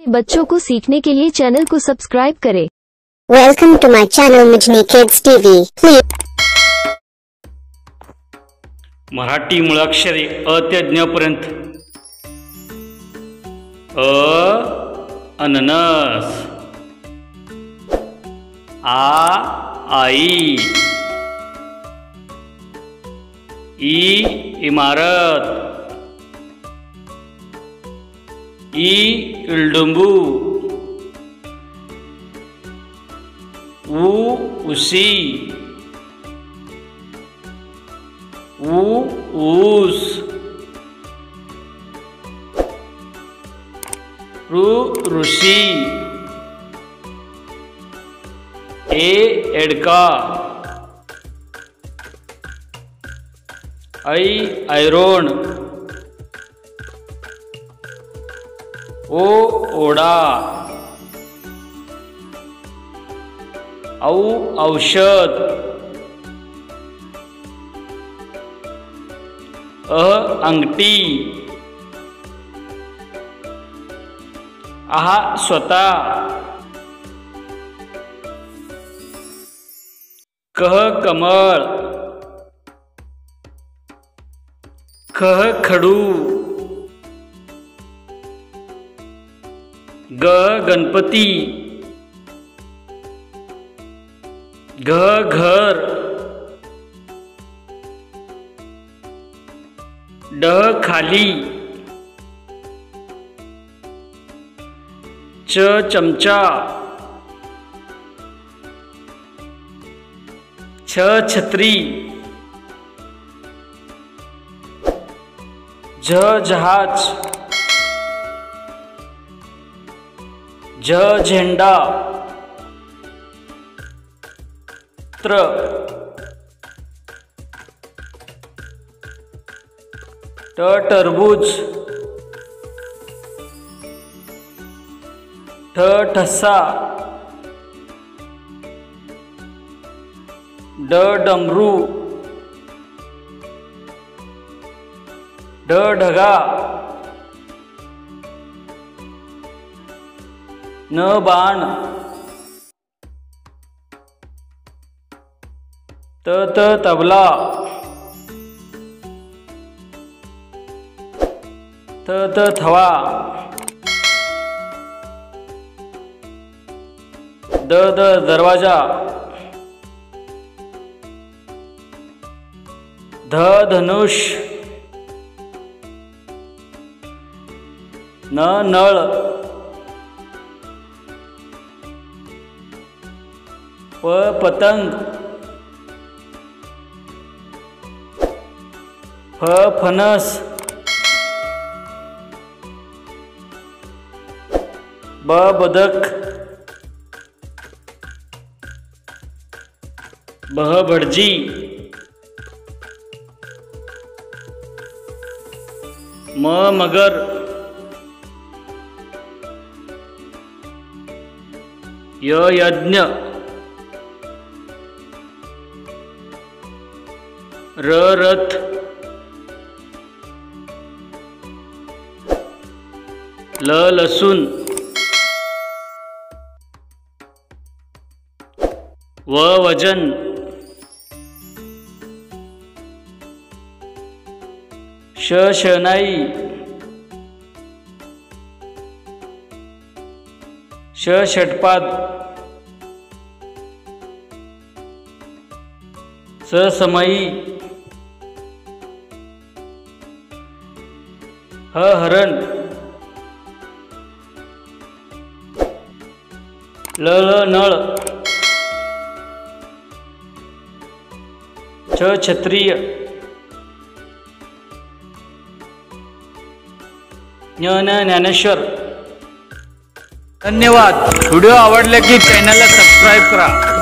बच्चों को सीखने के लिए चैनल को सब्सक्राइब करें। Welcome to my channel Majni Kids TV. Please. Marathi मुळाक्षरे अ ते ज्ञ पर्यंत. अननस. आई. इमारत. इल्डुंबू. उसी. ऊस. ऋषी. एडका. ऐरोण. ओढा. औषध. अंगठी. स्वतः. कमळ. खडू. गणपती. घर. खाली. चमचा. छत्री. जहाज. झेंडा. टरबूज. ठसा. डमरू. ढगा. बाण. तबला. थवा. दरवाजा. धनुष. नळ. पतंग. फणस. बदक. भटजी. मगर. यज्ञ. रथ. लसूण. वजन. शनाई. षटपाद. समयी. हरण. नळ. क्षत्रिय. ज्ञानेश्वर. धन्यवाद. व्हिडिओ आवडले की चॅनलला सबस्क्राईब करा.